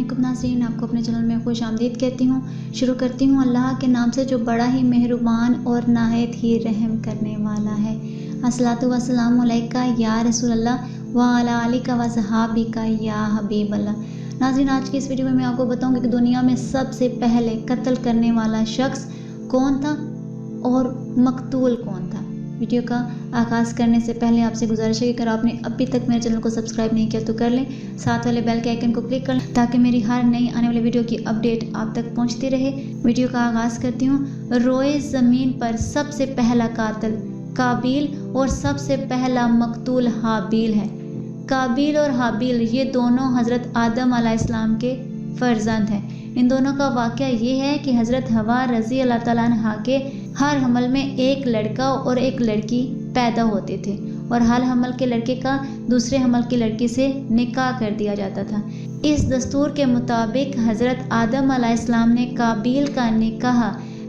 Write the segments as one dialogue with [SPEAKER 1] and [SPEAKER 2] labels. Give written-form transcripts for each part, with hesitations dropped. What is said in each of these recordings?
[SPEAKER 1] علیکم ناظرین، آپ کو اپنے چینل میں خوش آمدید کہتی ہوں۔ شروع کرتی ہوں اللہ کے نام سے جو بڑا ہی مہربان اور نہایت ہی رحم کرنے والا ہے۔ الصلاۃ والسلام علیکہ یا رسول اللہ وعلی آلک و صحابک یا حبیب اللہ۔ ناظرین، آج کی اس ویڈیو میں میں آپ کو بتاؤں گی کہ دنیا میں سب سے پہلے قتل کرنے والا شخص کون تھا اور مقتول کون تھا۔ ویڈیو کا آغاز کرنے سے پہلے آپ سے گزارش ہے کہ اگر آپ نے ابھی تک میرے چینل کو سبسکرائب نہیں کیا تو کر لیں، ساتھ والے بیل کے آئیکن کو کلک کر لیں تاکہ میری ہر نئی آنے والی ویڈیو کی اپڈیٹ آپ تک پہنچتی رہے۔ ویڈیو کا آغاز کرتی ہوں۔ روئے زمین پر سب سے پہلا قاتل قابیل اور سب سے پہلا مقتول حابیل ہے۔ قابیل اور حابیل یہ دونوں حضرت آدم علیہ السلام کے فرزند ہیں۔ ان دونوں کا واقعہ یہ ہے کہ حضرت حوا رضی اللہ تعالیٰ عنہا کے ہر حمل میں ایک لڑکا اور ایک لڑکی پیدا ہوتے تھے اور ہر حمل کے لڑکے کا دوسرے حمل کی لڑکی سے نکاح کر دیا جاتا تھا۔ اس دستور کے مطابق حضرت آدم علیہ السلام نے قابیل کا نکاح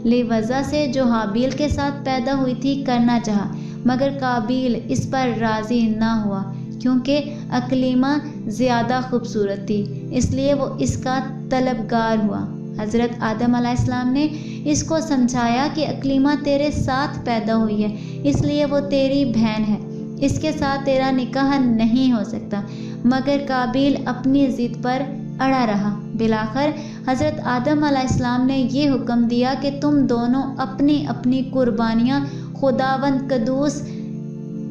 [SPEAKER 1] لیوزا سے جو حابیل کے ساتھ پیدا ہوئی تھی کرنا چاہا، مگر قابیل اس پر راضی نہ ہوا کیونکہ اکلیمہ زیادہ خوبصورت تھی، اس لیے وہ اس کا طلبگار ہوا۔ حضرت آدم علیہ السلام نے اس کو سمجھایا کہ اکلیمہ تیرے ساتھ پیدا ہوئی ہے، اس لیے وہ تیری بہن ہے، اس کے ساتھ تیرا نکاح نہیں ہو سکتا، مگر قابیل اپنی ضد پر اڑا رہا۔ بالآخر حضرت آدم علیہ السلام نے یہ حکم دیا کہ تم دونوں اپنی اپنی قربانیاں خداوند قدوس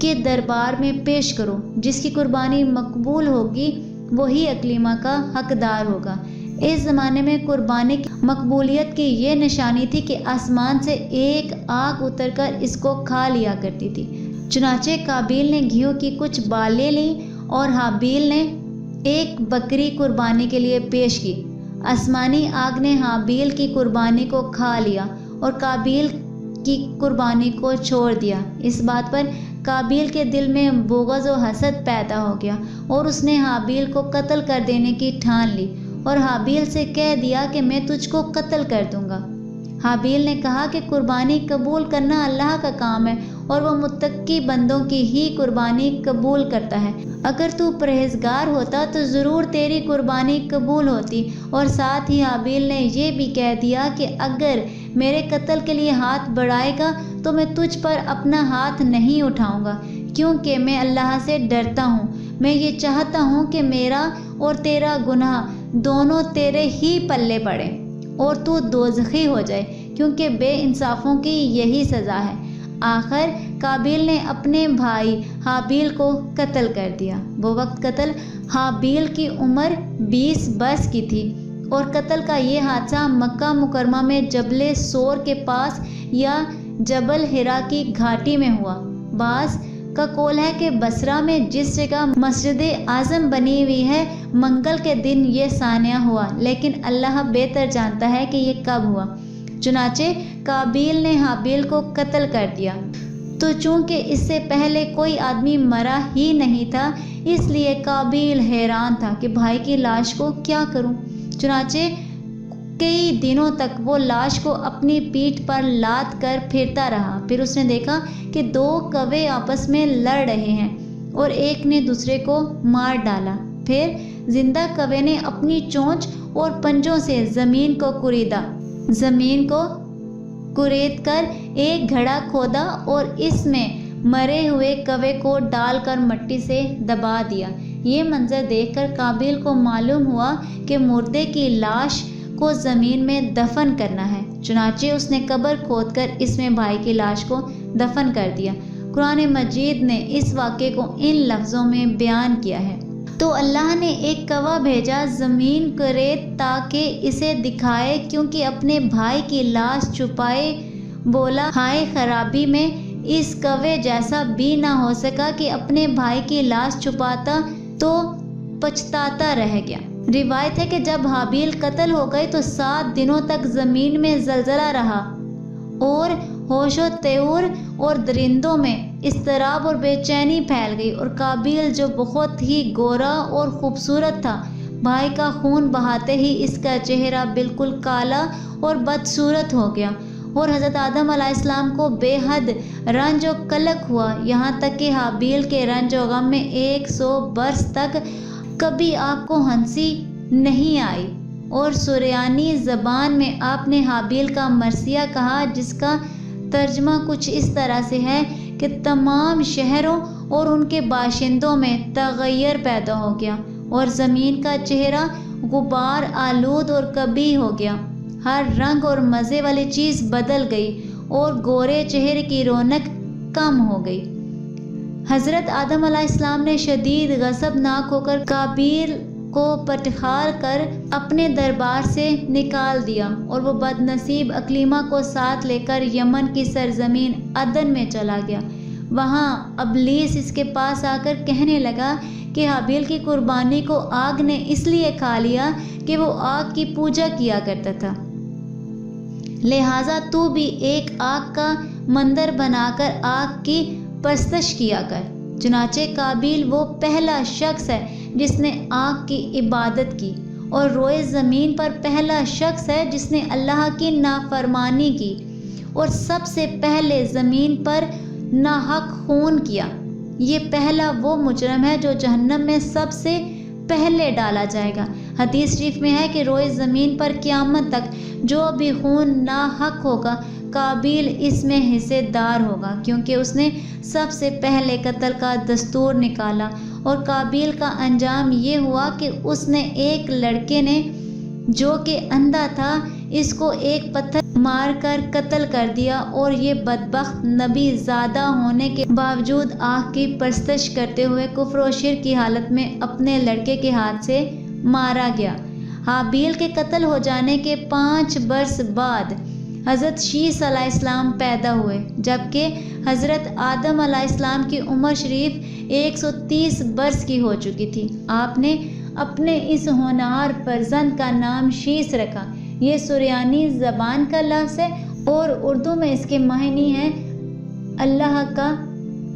[SPEAKER 1] کے دربار میں پیش کرو، جس کی قربانی مقبول ہوگی وہی اکلیمہ کا حقدار ہوگا۔ اس زمانے میں قربانی کی مقبولیت کی یہ نشانی تھی کہ آسمان سے ایک آگ اتر کر اس کو کھا لیا کرتی تھی۔ چنانچہ قابیل نے گھیو کی کچھ بالیں لیں اور حابیل نے ایک بکری قربانی کے لیے پیش کی۔ آسمانی آگ نے حابیل کی قربانی کو کھا لیا اور قابیل کی قربانی کو چھوڑ دیا۔ اس بات پر قابیل کے دل میں بغض و حسد پیدا ہو گیا اور اس نے حابیل کو قتل کر دینے کی ٹھان لی اور حابیل سے کہہ دیا کہ میں تجھ کو قتل کر دوں گا۔ حابیل نے کہا کہ قربانی قبول کرنا اللہ کا کام ہے اور وہ متقی بندوں کی ہی قربانی قبول کرتا ہے۔ اگر تو پرہیزگار ہوتا تو ضرور تیری قربانی قبول ہوتی۔ اور ساتھ ہی حابیل نے یہ بھی کہہ دیا کہ اگر میرے قتل کے لیے ہاتھ بڑھائے گا تو میں تجھ پر اپنا ہاتھ نہیں اٹھاؤں گا، کیونکہ میں اللہ سے ڈرتا ہوں۔ میں یہ چاہتا ہوں کہ میرا اور تیرا گناہ دونوں تیرے ہی پلے پڑے اور تو دوزخی ہو جائے، کیونکہ بے انصافوں کی یہی سزا ہے۔ آخر قابیل نے اپنے بھائی حابیل کو قتل کر دیا۔ وہ وقت قتل حابیل کی عمر 20 برس کی تھی اور قتل کا یہ حادثہ مکہ مکرمہ میں جبل سور کے پاس یا جبل حرا کی گھاٹی میں ہوا۔ بعض کا قول ہے کہ بصرہ میں جس جگہ مسجد اعظم بنی ہوئی ہے منگل کے دن یہ سانحہ ہوا، لیکن اللہ بہتر جانتا ہے کہ یہ کب ہوا۔ چنانچہ قابیل نے حابیل کو قتل کر دیا، تو چونکہ اس سے پہلے کوئی آدمی مرا ہی نہیں تھا، اس لیے قابیل حیران تھا کہ بھائی کی لاش کو کیا کروں۔ چنانچہ کئی دنوں تک وہ لاش کو اپنی پیٹھ پر لاد کر پھرتا رہا۔ پھر اس نے دیکھا کہ 2 کوے آپس میں لڑ رہے ہیں اور ایک نے دوسرے کو مار ڈالا۔ پھر زندہ کوے نے اپنی چونچ اور پنجوں سے زمین کو کریدا۔ زمین کو کرید کر ایک گھڑا کھودا اور اس میں مرے ہوئے کوے کو ڈال کر مٹی سے دبا دیا۔ یہ منظر دیکھ کر قابیل کو معلوم ہوا کہ مردے کی لاش کو زمین میں دفن کرنا ہے۔ چنانچہ اس نے قبر کھود کر اس میں بھائی کی لاش کو دفن کر دیا۔ قرآن مجید نے اس واقعے کو ان لفظوں میں بیان کیا ہے۔ تو اللہ نے ایک کوا بھیجا زمین کرید تاکہ اسے دکھائے، کیونکہ اپنے بھائی کی لاش چھپائے بولا ہائے خرابی میں اس کوے جیسا بھی نہ ہو سکا کہ اپنے بھائی کی لاش چھپاتا تو پچھتاتا رہ گیا۔ روایت ہے کہ جب حابیل قتل ہو گئے تو 7 دنوں تک زمین میں زلزلہ رہا اور ہوش و طیور اور درندوں میں اضطراب اور بے چینی پھیل گئی، اور قابیل جو بہت ہی گورا اور خوبصورت تھا، بھائی کا خون بہاتے ہی اس کا چہرہ بالکل کالا اور بدصورت ہو گیا، اور حضرت آدم علیہ السلام کو بے حد رنج و قلق ہوا، یہاں تک کہ حابیل کے رنج و غم میں 100 برس تک کبھی آپ کو ہنسی نہیں آئی۔ اور سریانی زبان میں آپ نے حابیل کا مرثیہ کہا، جس کا ترجمہ کچھ اس طرح سے ہے کہ تمام شہروں اور ان کے باشندوں میں تغیر پیدا ہو گیا اور زمین کا چہرہ غبار آلود اور کبھی ہو گیا، ہر رنگ اور مزے والی چیز بدل گئی اور گورے چہرے کی رونق کم ہو گئی۔ حضرت آدم علیہ السلام نے شدید غضبناک ہو کر قابیل کو پٹخار کر اپنے دربار سے نکال دیا اور وہ بد نصیب اکلیمہ کو ساتھ لے کر یمن کی سرزمین عدن میں چلا گیا۔ وہاں ابلیس اس کے پاس آ کر کہنے لگا کہ حابیل کی قربانی کو آگ نے اس لیے کھا لیا کہ وہ آگ کی پوجا کیا کرتا تھا، لہٰذا تو بھی ایک آگ کا مندر بنا کر آگ کی پرستش کیا کر۔ چنانچہ قابیل وہ پہلا شخص ہے جس نے آگ کی عبادت کی، اور روئے زمین پر پہلا شخص ہے جس نے اللہ کی نافرمانی کی، اور سب سے پہلے زمین پر ناحق خون کیا۔ یہ پہلا وہ مجرم ہے جو جہنم میں سب سے پہلے ڈالا جائے گا۔ حدیث شریف میں ہے کہ روئے زمین پر قیامت تک جو بھی خون ناحق ہوگا، قابیل اس میں حصے دار ہوگا، کیونکہ اس نے سب سے پہلے قتل کا دستور نکالا۔ اور قابیل کا انجام یہ ہوا کہ اس نے ایک لڑکے نے جو کہ اندھا تھا، اس کو ایک پتھر مار کر قتل کر دیا، اور یہ بدبخت نبی زادہ ہونے کے باوجود آگ کی پرستش کرتے ہوئے کفر و شرک کی حالت میں اپنے لڑکے کے ہاتھ سے مارا گیا۔ حابیل کے قتل ہو جانے کے 5 برس بعد حضرت شیث علیہ السلام پیدا ہوئے، جبکہ حضرت آدم علیہ السلام کی عمر شریف 130 برس کی ہو چکی تھی۔ آپ نے اپنے اس ہونہار فرزند کا نام شیث رکھا۔ یہ سریانی زبان کا لفظ ہے اور اردو میں اس کے معنی ہیں اللہ کا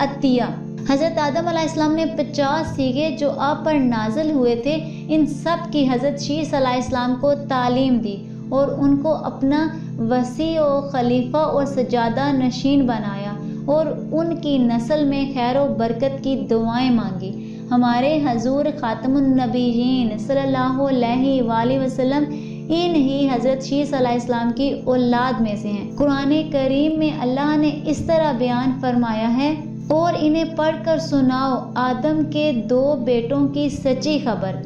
[SPEAKER 1] عطیہ۔ حضرت آدم علیہ السلام نے 50 سیغے جو آپ پر نازل ہوئے تھے، ان سب کی حضرت شیث علیہ السلام کو تعلیم دی اور ان کو اپنا وصی و خلیفہ اور سجادہ نشین بنایا، اور ان کی نسل میں خیر و برکت کی دعائیں مانگی۔ ہمارے حضور خاتم النبیین صلی اللہ علیہ وآلہ وسلم ان ہی حضرت شیث علیہ السلام کی اولاد میں سے ہیں۔ قرآن کریم میں اللہ نے اس طرح بیان فرمایا ہے، اور انہیں پڑھ کر سناؤ آدم کے 2 بیٹوں کی سچی خبر،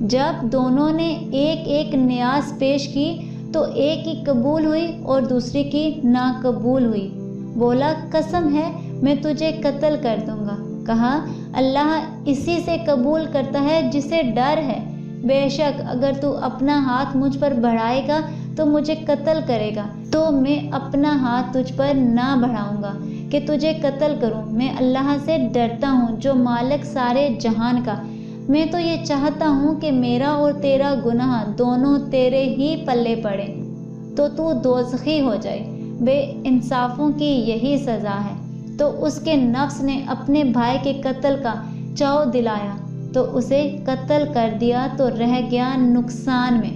[SPEAKER 1] جب دونوں نے ایک ایک نیاز پیش کی تو ایک کی قبول ہوئی اور دوسری کی ناقبول ہوئی۔ بولا قسم ہے میں تجھے قتل کر دوں گا۔ کہا اللہ اسی سے قبول کرتا ہے جسے ڈر ہے، بے شک اگر تو اپنا ہاتھ مجھ پر بڑھائے گا تو مجھے قتل کرے گا، تو میں اپنا ہاتھ تجھ پر نہ بڑھاؤں گا کہ تجھے قتل کروں۔ میں اللہ سے ڈرتا ہوں جو مالک سارے جہان کا۔ میں تو یہ چاہتا ہوں کہ میرا اور تیرا گناہ دونوں تیرے ہی پلے پڑے تو دوزخی ہو جائے۔ بے انصافوں کی یہی سزا ہے۔ تو اس کے نفس نے اپنے بھائی کے قتل کا چاؤ دلایا تو اسے قتل کر دیا تو رہ گیا نقصان میں۔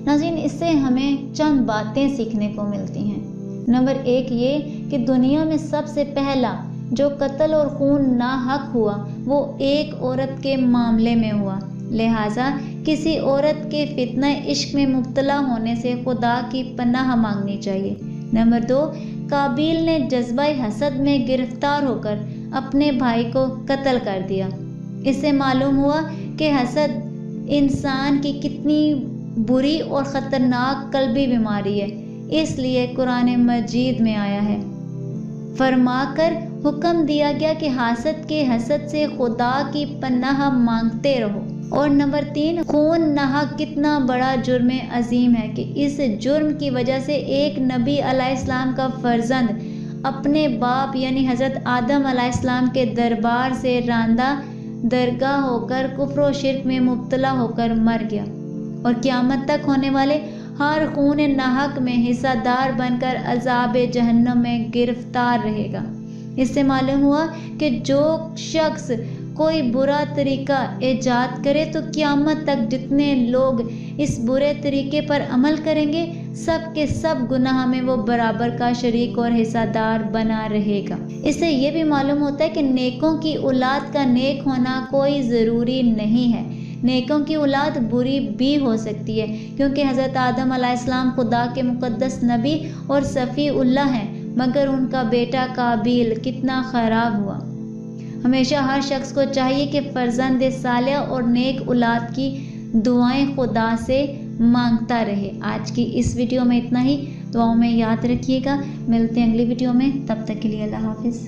[SPEAKER 1] ناظرین، اس سے ہمیں چند باتیں سیکھنے کو ملتی ہیں۔ نمبر 1 یہ کہ دنیا میں سب سے پہلا جو قتل اور خون ناحق ہوا وہ ایک عورت کے معاملے میں ہوا، لہٰذا کسی عورت کے فتنہ عشق میں مبتلا ہونے سے خدا کی پناہ مانگنی چاہیے۔ نمبر 2 قابیل نے جذبہ حسد میں گرفتار ہو کر اپنے بھائی کو قتل کر دیا۔ اس سے معلوم ہوا کہ حسد انسان کی کتنی بری اور خطرناک قلبی بیماری ہے۔ اس لیے قرآن مجید میں آیا ہے، فرما کر حکم دیا گیا کہ حاسد کے حسد سے خدا کی پناہ مانگتے رہو۔ اور نمبر 3 خون ناحق کتنا بڑا جرم عظیم ہے کہ اس جرم کی وجہ سے ایک نبی علیہ السلام کا فرزند اپنے باپ یعنی حضرت آدم علیہ السلام کے دربار سے راندہ درگاہ ہو کر کفر و شرک میں مبتلا ہو کر مر گیا، اور قیامت تک ہونے والے ہر خون ناحق میں حصہ دار بن کر عذاب جہنم میں گرفتار رہے گا۔ اس سے معلوم ہوا کہ جو شخص کوئی برا طریقہ ایجاد کرے تو قیامت تک جتنے لوگ اس برے طریقے پر عمل کریں گے سب کے سب گناہ میں وہ برابر کا شریک اور حصہ دار بنا رہے گا۔ اس سے یہ بھی معلوم ہوتا ہے کہ نیکوں کی اولاد کا نیک ہونا کوئی ضروری نہیں ہے، نیکوں کی اولاد بری بھی ہو سکتی ہے، کیونکہ حضرت آدم علیہ السلام خدا کے مقدس نبی اور صفی اللہ ہیں، مگر ان کا بیٹا قابیل کتنا خراب ہوا۔ ہمیشہ ہر شخص کو چاہیے کہ فرزند صالح اور نیک اولاد کی دعائیں خدا سے مانگتا رہے۔ آج کی اس ویڈیو میں اتنا ہی، دعاؤں میں یاد رکھیے گا۔ ملتے ہیں اگلی ویڈیو میں، تب تک کے لیے اللہ حافظ۔